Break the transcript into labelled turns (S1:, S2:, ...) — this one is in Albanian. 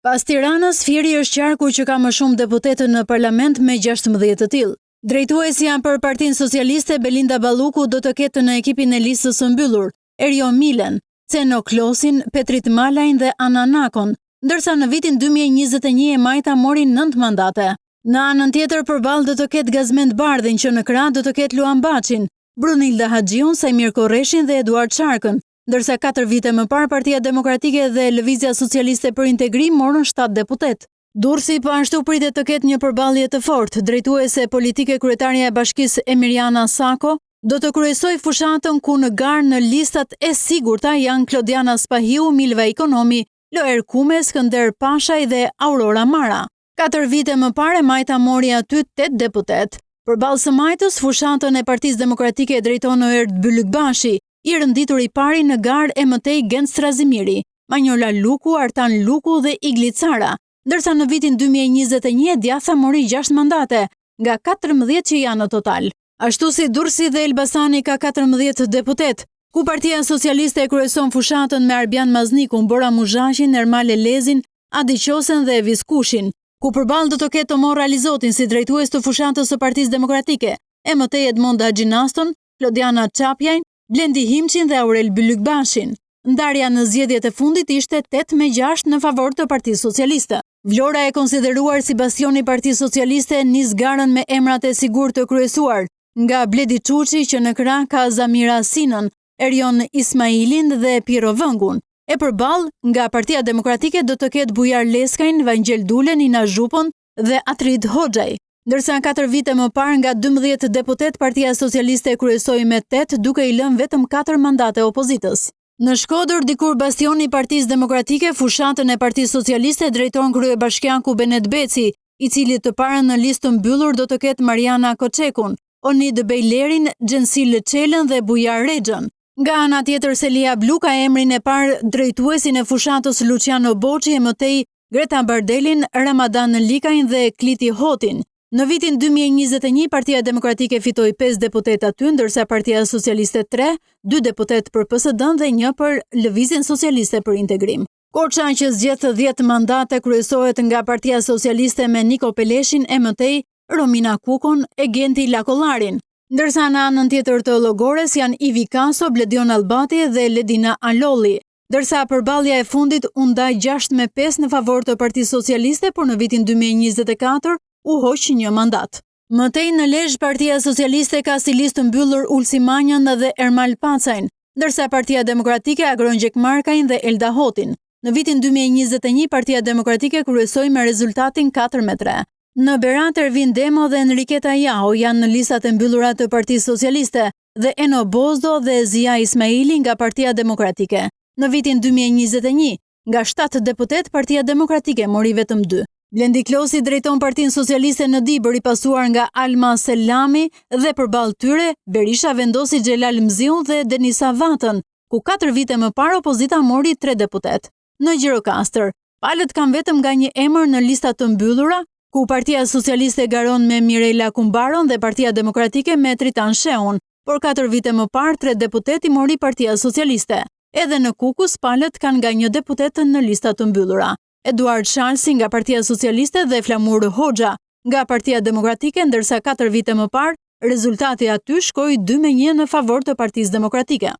S1: Pas Tiranës, Fieri është qarku që ka më shumë deputetë në parlament me 16 të tillë. Drejtuesja për Partinë Socialiste Belinda Balluku do të ketë në ekipin e listës së mbyllur Erjon Milen, Ceno Klosin, Petrit Malajn dhe Ana Nakon, ndërsa në vitin 2021 e Majta mori 9 mandate. Në anën tjetër përballë do të ketë Gazmend Bardhin që në krah do të ketë Luan Baçin, Brunilda Haxhiun, Sajmir Korreshin dhe Eduard Çarkën, ndërsa 4 vite më parë Partia Demokratike dhe Lëvizja Socialiste për Integrim morën 7 deputet. Durrësi po ashtu pritet të ketë një përballje të fortë. Drejtuese politike kryetaria e Bashkisë Emiriana Sako do të kryesojë fushatën ku në garë në listat e sigurta janë Klodiana Spahiu, Milva Ikonomi, Loer Kume, Skënder Pashaj dhe Aurora Mara. 4 vite më parë Majta mori aty 8 deputet. Përballë së Majtës, fushatën e Partisë Demokratike e drejton Erd Bylykbashi, i rënditur i pari në garë e mëtej Gent Strazimiri, Manjola Luku, Artan Luku dhe Igli Cara, ndërsa në vitin 2021 Djatha mori 6 mandate, nga 14 që janë në total. Ashtu si Durrësi dhe Elbasani ka 14 deputet, ku Partia Socialiste e kryeson fushatën me Arbian Maznikun, Bora Muzhaqin, Ermal Elezin, Adi Qosen dhe Evis Kushin, ku përballë do të ketë Omar Alizotin si drejtues të fushatës së Partisë Demokratike, e mëtej Edmonda Gjinaston, Klodiana Çapjajn, Blendi Himçin dhe Aurel Bylykbashin. Ndarja në zgjedhjet e fundit ishte 8-6 në favor të Partisë Socialiste. Vlora e konsideruar si bastioni i Partisë Socialiste nis garën me emrat e sigurt të kryesuar, nga Bledi Çuçi që në krah ka Zamira Sinën, Erjon Ismailin dhe Piero Vëngun. E përballë nga Partia Demokratike do të ketë Bujar Leskajn, Vangjel Dulen, Ina Zhupën dhe Atrid Hoxhaj. Ndërsa 4 vite më parë nga 12 deputet Partia Socialiste kryesoi me 8 duke i lënë vetëm 4 mandate opozitës. Në Shkodër, dikur bastioni i Partisë Demokratike, fushatën e Partisë Socialiste drejton kryebashkiaku Benet Beci, i cili të parën në listë mbyllur do të ketë Mariana Koçekun, Onid Bejlerin, Gjensil Çelën dhe Bujar Rexhën. Nga ana tjetër, Selia Blu ka emrin e parë drejtuesin e fushatës Luciano Boçi, e mëtej Greta Bardelin, Ramadan Likajn dhe Kliti Hotin. Në vitin 2021, Partia Demokratike fitoi 5 deputet aty, ndërsa Partia Socialiste 3, 2 deputet për PSD-n dhe 1 për Lëvizjen Socialiste për Integrim. Korça që zgjedh 10 mandate kryesohet nga Partia Socialiste me Niko Peleshin, e mëtej Romina Kukon e Genti Lakollarin, ndërsa në anën tjetër të llogores janë Ivi Kaso, Bledion Albati dhe Ledina Alolli. Ndërsa përballja e fundit u ndaj 6-5 në favor të Partisë Socialiste, por në vitin 2024 u hoq 1 mandat. Mëtej në Lezhë, Partia Socialiste ka si listë mbyllur Ulsi Manjan dhe Ermal Pacajn, ndërsa Partia Demokratike Agron Gjekmarkajn dhe Elda Hotin. Në vitin 2021, Partia Demokratike kryesoi me rezultatin 4-3. Në Berat, Ervin Demo dhe Enriqueta Yao janë në listat e mbyllura të Partisë Socialiste dhe Eno Bozdo dhe Zia Ismaili nga Partia Demokratike. Në vitin 2021, nga 7 deputet, Partia Demokratike mori vetëm 2. Blendi Klosi drejton Partinë Socialiste në Dibër, i pasuar nga Alma Selami, dhe përballë tyre Berisha vendosi Xhelal Mziun dhe Denisa Vatën, ku 4 vite më parë opozita mori 3 deputet. Në Gjirokastër, palët kanë vetëm nga një emër në listat të mbyllura, ku Partia Socialiste garon me Mirela Kumbaron dhe Partia Demokratike me Tritan Sheun, por 4 vite më parë 3 deputet i mori Partia Socialiste. Edhe në Kukus, palët kanë nga 1 deputet në listat të mbyllura. Eduard Shalsi nga Partia Socialiste dhe Flamur Hoxha nga Partia Demokratike, ndërsa 4 vite më parë, rezultati aty shkoi 2-1 në favor të Partisë Demokratike.